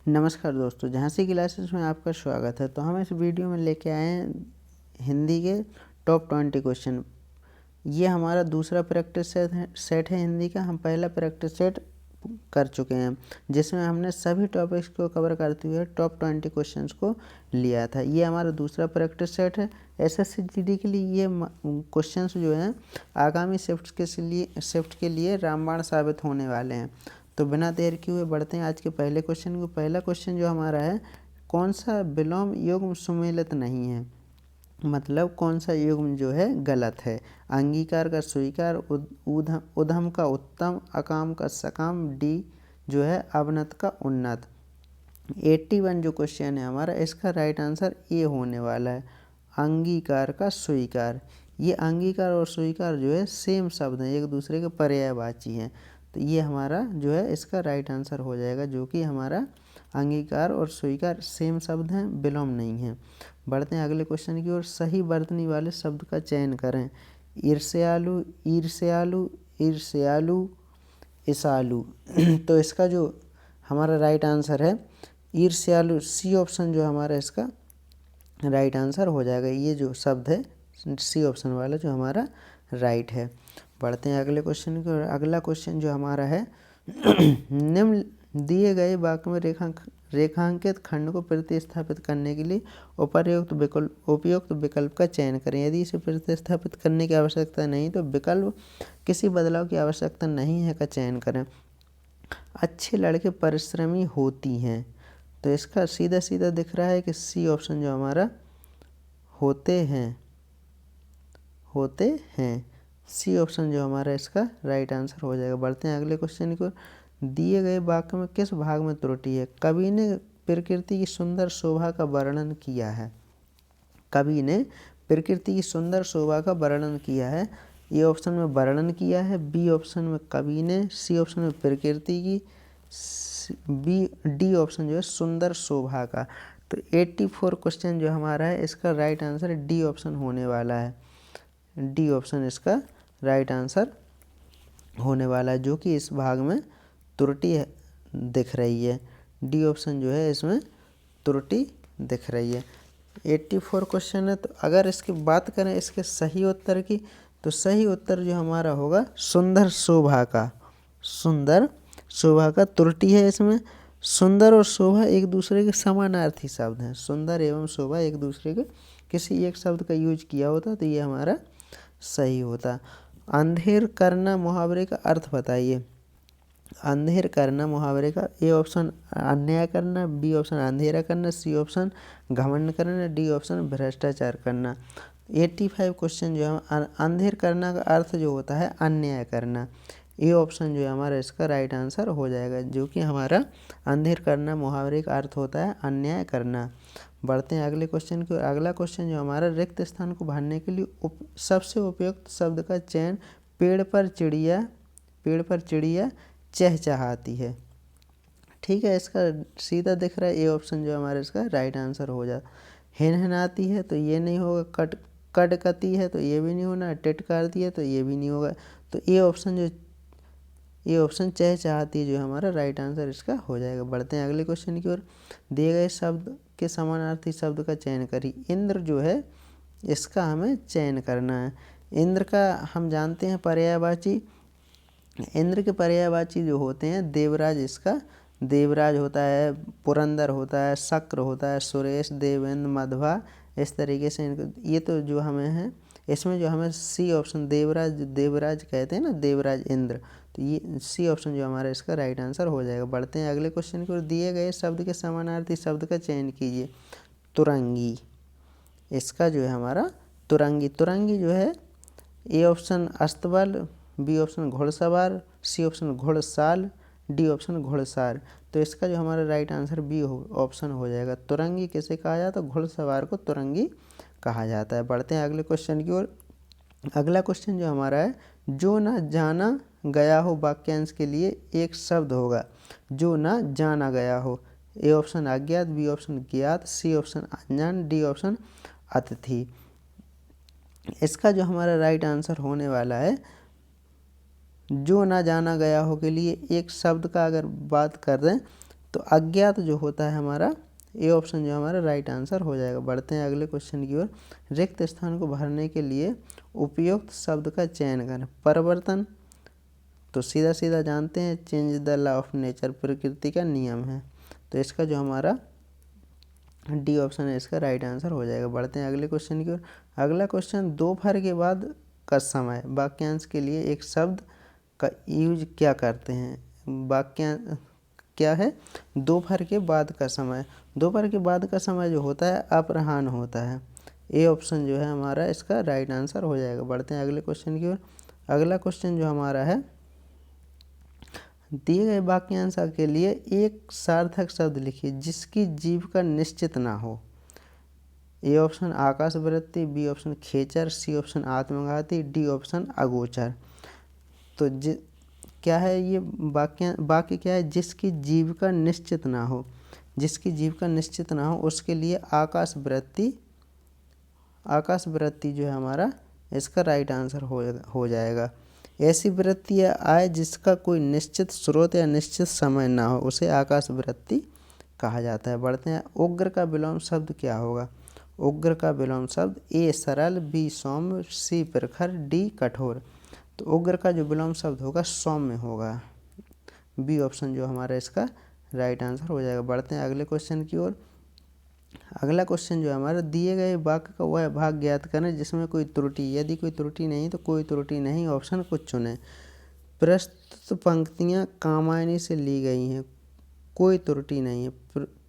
नमस्कार दोस्तों, झांसी क्लासेस में आपका स्वागत है। तो हम इस वीडियो में लेके आए हैं हिंदी के टॉप 20 क्वेश्चन। ये हमारा दूसरा प्रैक्टिस सेट है हिंदी का। हम पहला प्रैक्टिस सेट कर चुके हैं जिसमें हमने सभी टॉपिक्स को कवर करते हुए टॉप 20 क्वेश्चंस को लिया था। ये हमारा दूसरा प्रैक्टिस सेट है। एसएससी जीडी के लिए ये क्वेश्चंस जो हैं आगामी शिफ्ट के लिए रामबाण साबित होने वाले हैं। तो बिना देर किए हुए बढ़ते हैं आज के पहले क्वेश्चन को। पहला क्वेश्चन जो हमारा है, कौन सा विलोम युग्म सुमेलित नहीं है? मतलब कौन सा युग्म जो है गलत है? अंगीकार का स्वीकार, उधम का उत्तम, अकाम का सकाम, डी जो है अवनत का उन्नत। 81 जो क्वेश्चन है हमारा, इसका राइट आंसर ए होने वाला है, अंगीकार का स्वीकार। ये अंगीकार और स्वीकार जो है सेम शब्द हैं, एक दूसरे के पर्यायवाची हैं। तो ये हमारा जो है इसका राइट आंसर हो जाएगा, जो कि हमारा अंगीकार और स्वीकार सेम शब्द हैं, विलोम नहीं है। बढ़ते हैं अगले क्वेश्चन की ओर। सही वर्तनी वाले शब्द का चयन करें। ईर्ष्यालु, ईर्ष्यालु, ईर्ष्यालु, ईसालु। तो इसका जो हमारा राइट आंसर है ईर्ष्यालु, सी ऑप्शन जो हमारा इसका राइट आंसर हो जाएगा। ये जो शब्द है सी ऑप्शन वाला जो हमारा राइट है। बढ़ते हैं अगले क्वेश्चन की। अगला क्वेश्चन जो हमारा है, निम्न दिए गए वाक्य में रेखांकित खंड को प्रतिस्थापित करने के लिए उपयुक्त विकल्प का चयन करें। यदि इसे प्रतिस्थापित करने की आवश्यकता नहीं तो विकल्प किसी बदलाव की आवश्यकता नहीं है का चयन करें। अच्छे लड़के परिश्रमी होती हैं, तो इसका सीधा सीधा दिख रहा है कि सी ऑप्शन जो हमारा होते हैं, सी ऑप्शन जो हमारा इसका राइट आंसर हो जाएगा। बढ़ते हैं अगले क्वेश्चन को। दिए गए वाक्य में किस भाग में त्रुटि है? कवि ने प्रकृति की सुंदर शोभा का वर्णन किया है। कवि ने प्रकृति की सुंदर शोभा का वर्णन किया है। ए ऑप्शन में वर्णन किया है, बी ऑप्शन में कवि ने, सी ऑप्शन में प्रकृति की, डी ऑप्शन जो है सुंदर शोभा का। तो 84 क्वेश्चन जो हमारा है इसका राइट आंसर डी ऑप्शन होने वाला है। डी ऑप्शन इसका राइट आंसर होने वाला है, जो कि इस भाग में त्रुटि दिख रही है। डी ऑप्शन जो है इसमें त्रुटि दिख रही है। 84 क्वेश्चन है। तो अगर इसकी बात करें इसके सही उत्तर की, तो सही उत्तर जो हमारा होगा सुंदर शोभा का। सुंदर शोभा का त्रुटि है इसमें। सुंदर और शोभा एक दूसरे के समानार्थी शब्द हैं। सुंदर एवं शोभा एक दूसरे के किसी एक शब्द का यूज किया होता तो ये हमारा सही होता। अंधेर करना मुहावरे का अर्थ बताइए। अंधेर करना मुहावरे का ए ऑप्शन अन्याय करना, बी ऑप्शन अंधेरा करना, सी ऑप्शन घमंड करना, डी ऑप्शन भ्रष्टाचार करना। 85 क्वेश्चन जो है अंधेर करना का अर्थ जो होता है अन्याय करना। ए ऑप्शन जो है हमारा इसका राइट आंसर हो जाएगा, जो कि हमारा अंधेर करना मुहावरे का अर्थ होता है अन्याय करना। बढ़ते हैं अगले क्वेश्चन की। अगला क्वेश्चन जो हमारा, रिक्त स्थान को भरने के लिए सबसे उपयुक्त शब्द का चयन। पेड़ पर चिड़िया चहचहाती है। ठीक है, इसका सीधा दिख रहा है ए ऑप्शन जो हमारा इसका राइट आंसर हो जाता। हिनहिनाती है तो ये नहीं होगा, कड़कती है तो ये भी नहीं होना, टिटकारती है तो ये भी नहीं होगा। तो ए ऑप्शन चहचहाती जो हमारा राइट आंसर इसका हो जाएगा। बढ़ते हैं अगले क्वेश्चन की ओर। दिए गए शब्द के समानार्थी शब्द का चयन करिए। इंद्र जो है इसका हमें चयन करना है। इंद्र का हम जानते हैं पर्यायवाची। इंद्र के पर्यायवाची जो होते हैं देवराज, इसका देवराज होता है, पुरंदर होता है, शक्र होता है, सुरेश, देवेंद्र, मध्वा, इस तरीके से ये तो जो हमें है इसमें जो हमें सी ऑप्शन देवराज कहते हैं ना, देवराज इंद्र, तो ये सी ऑप्शन जो हमारा इसका राइट आंसर हो जाएगा। बढ़ते हैं अगले क्वेश्चन की ओर। दिए गए शब्द के समानार्थी शब्द का चयन कीजिए। तुरंगी, इसका जो है हमारा तुरंगी। तुरंगी जो है ए ऑप्शन अस्तबल, बी ऑप्शन घुड़सवार, सी ऑप्शन घुड़साल, डी ऑप्शन घुड़सार। तो इसका जो हमारा राइट आंसर बी ऑप्शन हो जाएगा। तुरंगी किसे कहा जाता है? घुड़सवार को तुरंगी कहा जाता है। बढ़ते हैं अगले क्वेश्चन की ओर। अगला क्वेश्चन जो हमारा है, जो ना जाना गया हो वाक्यांश के लिए एक शब्द होगा। जो ना जाना गया हो। ए ऑप्शन अज्ञात, बी ऑप्शन ज्ञात, सी ऑप्शन अनजान, डी ऑप्शन अतिथि। इसका जो हमारा राइट आंसर होने वाला है, जो ना जाना गया हो के लिए एक शब्द का अगर बात कर दें तो अज्ञात जो होता है हमारा, ए ऑप्शन जो हमारा राइट आंसर हो जाएगा। बढ़ते हैं अगले क्वेश्चन की ओर। रिक्त स्थान को भरने के लिए उपयुक्त शब्द का चयन करें। परिवर्तन, तो सीधा सीधा जानते हैं change the law of nature, प्रकृति का नियम है। तो इसका जो हमारा डी ऑप्शन है इसका राइट आंसर हो जाएगा। बढ़ते हैं अगले क्वेश्चन की ओर। अगला क्वेश्चन, दोपहर के बाद का समय वाक्यांश के लिए एक शब्द का यूज क्या करते हैं। वाक्यांश क्या है, दोपहर के बाद का समय। दोपहर के बाद का समय जो होता है अपराह्न होता है। ए ऑप्शन जो है हमारा इसका राइट आंसर हो जाएगा। बढ़ते हैं अगले क्वेश्चन की ओर। अगला क्वेश्चन जो हमारा है, दिए गए वाक्यांश के लिए एक सार्थक शब्द लिखिए जिसकी जीविका निश्चित ना हो। ए ऑप्शन आकाशवृत्ति, बी ऑप्शन खेचर, सी ऑप्शन आत्मघाती, डी ऑप्शन अगोचर। तो क्या है ये वाक्य क्या है, जिसकी जीविका निश्चित ना हो। जिसकी जीविका निश्चित ना हो उसके लिए आकाशवृत्ति जो है हमारा इसका राइट आंसर हो जाएगा। ऐसी वृत्ति या आय जिसका कोई निश्चित स्रोत या निश्चित समय ना हो उसे आकाशवृत्ति कहा जाता है। बढ़ते हैं, उग्र का विलोम शब्द क्या होगा। उग्र का विलोम शब्द ए सरल, बी सौम्य, सी प्रखर, डी कठोर। तो उग्र का जो विलोम शब्द होगा सौम्य होगा। बी ऑप्शन जो हमारा इसका राइट आंसर हो जाएगा। बढ़ते हैं अगले क्वेश्चन की ओर। अगला क्वेश्चन जो है हमारा, दिए गए वाक्य का वह भाग ज्ञात करें जिसमें कोई त्रुटि, यदि कोई त्रुटि नहीं तो कोई त्रुटि नहीं ऑप्शन को चुनें। प्रस्तुत पंक्तियां कामायनी से ली गई हैं, कोई त्रुटि नहीं है।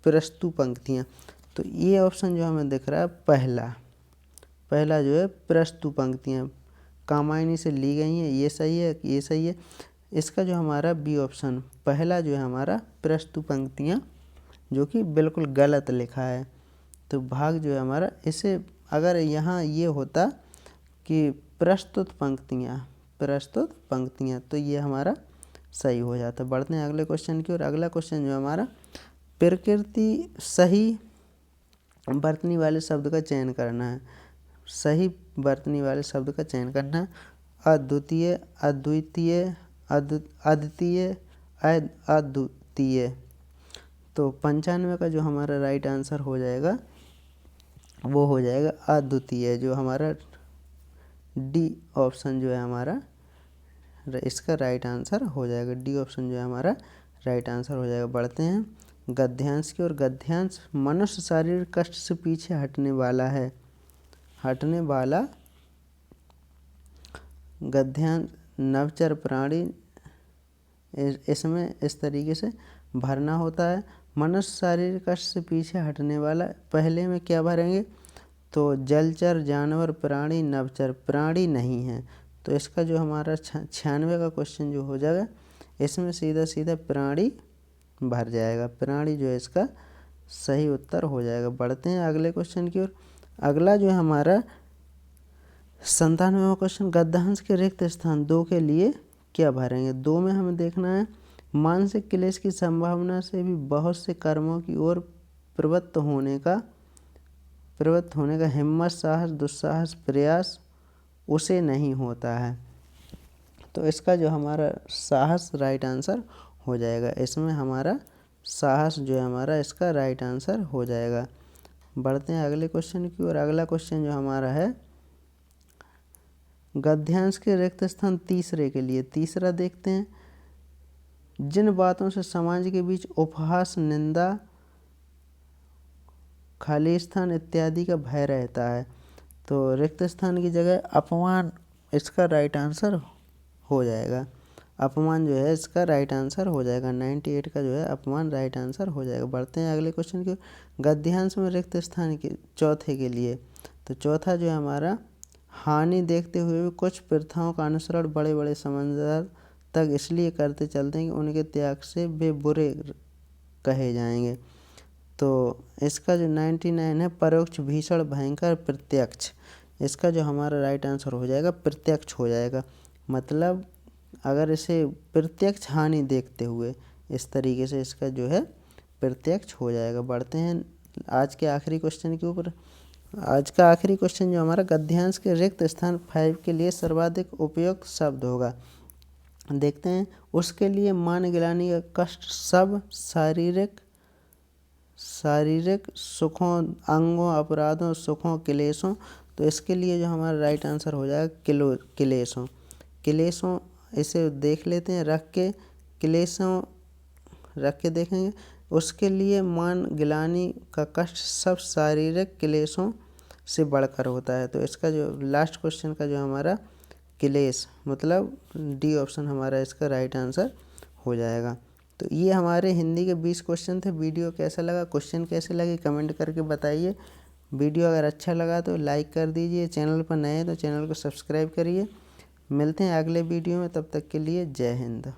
प्रस्तुत पंक्तियां, तो ये ऑप्शन जो हमें दिख रहा है पहला जो है प्रस्तुत पंक्तियां कामायनी से ली गई हैं, ये सही है, ये सही है। इसका जो हमारा बी ऑप्शन पहला जो है हमारा प्रस्तुत पंक्तियां, जो कि बिल्कुल गलत लिखा है। तो भाग जो है हमारा, इसे अगर यहाँ ये होता कि प्रस्तुत पंक्तियाँ तो ये हमारा सही हो जाता। बढ़ते हैं अगले क्वेश्चन की ओर। अगला क्वेश्चन जो हमारा, प्रकृति सही बरतनी वाले शब्द का चयन करना है। सही बरतनी वाले शब्द का चयन करना है। अद्वितीय, अद्वितीय, अद्वितीय, अद्वितीय। तो 95 का जो हमारा राइट आंसर हो जाएगा वो हो जाएगा अद्वितीय, जो हमारा डी ऑप्शन जो है हमारा इसका राइट आंसर हो जाएगा। डी ऑप्शन जो है हमारा राइट आंसर हो जाएगा। बढ़ते हैं गद्यांश की ओर। गद्यांश, मनुष्य शारीरिक कष्ट से पीछे हटने वाला गद्यांश नवचर प्राणी, इसमें इस तरीके से भरना होता है। मनुष्य शारीरिक कष्ट से पीछे हटने वाला, पहले में क्या भरेंगे, तो जलचर, जानवर, प्राणी, नवचर। प्राणी नहीं है, तो इसका जो हमारा 96 का क्वेश्चन जो हो जाएगा, इसमें सीधा सीधा प्राणी भर जाएगा। प्राणी जो है इसका सही उत्तर हो जाएगा। बढ़ते हैं अगले क्वेश्चन की ओर। अगला जो है हमारा 97वां क्वेश्चन, गद्यांश के रिक्त स्थान 2 के लिए क्या भरेंगे। 2 में हमें देखना है, मानसिक क्लेश की संभावना से भी बहुत से कर्मों की ओर प्रवृत्त होने का हिम्मत, साहस, दुस्साहस, प्रयास उसे नहीं होता है। तो इसका जो हमारा साहस राइट आंसर हो जाएगा। इसमें हमारा साहस जो है हमारा इसका राइट आंसर हो जाएगा। बढ़ते हैं अगले क्वेश्चन की ओर। अगला क्वेश्चन जो हमारा है, गद्यांश के रिक्त स्थान तीसरे के लिए तीसरा देखते हैं, जिन बातों से समाज के बीच उपहास, निंदा, खालिस्तान इत्यादि का भय रहता है। तो रिक्त स्थान की जगह अपमान इसका राइट आंसर हो जाएगा। अपमान जो है इसका राइट आंसर हो जाएगा। 98 का जो है अपमान राइट आंसर हो जाएगा। बढ़ते हैं अगले क्वेश्चन की। गद्यांश में रिक्त स्थान के चौथे के लिए, तो चौथा जो है हमारा, हानि देखते हुए भी कुछ प्रथाओं का अनुसरण बड़े बड़े समझदार तक इसलिए करते चलते हैं कि उनके त्याग से वे बुरे कहे जाएंगे। तो इसका जो 99 है, परोक्ष, भीषण, भयंकर, प्रत्यक्ष। इसका जो हमारा राइट आंसर हो जाएगा प्रत्यक्ष हो जाएगा। मतलब अगर इसे प्रत्यक्ष हानि देखते हुए, इस तरीके से इसका जो है प्रत्यक्ष हो जाएगा। बढ़ते हैं आज के आखिरी क्वेश्चन के ऊपर। आज का आखिरी क्वेश्चन जो हमारा, गद्यांश के रिक्त स्थान 5 के लिए सर्वाधिक उपयुक्त शब्द होगा। देखते हैं। उसके लिए मान गिलानी का कष्ट सब शारीरिक सुखों, अंगों, अपराधों, सुखों, क्लेशों। तो इसके लिए जो हमारा राइट आंसर हो जाएगा क्लेशों। इसे देख लेते हैं रख के, क्लेशों रख के देखेंगे। उसके लिए मान गिलानी का कष्ट सब शारीरिक क्लेशों से बढ़कर होता है। तो इसका जो लास्ट क्वेश्चन का जो हमारा क्लेश मतलब डी ऑप्शन हमारा इसका राइट आंसर हो जाएगा। तो ये हमारे हिंदी के 20 क्वेश्चन थे। वीडियो कैसा लगा, क्वेश्चन कैसे लगे, कमेंट करके बताइए। वीडियो अगर अच्छा लगा तो लाइक कर दीजिए, चैनल पर नए हैं तो चैनल को सब्सक्राइब करिए। मिलते हैं अगले वीडियो में, तब तक के लिए जय हिंद।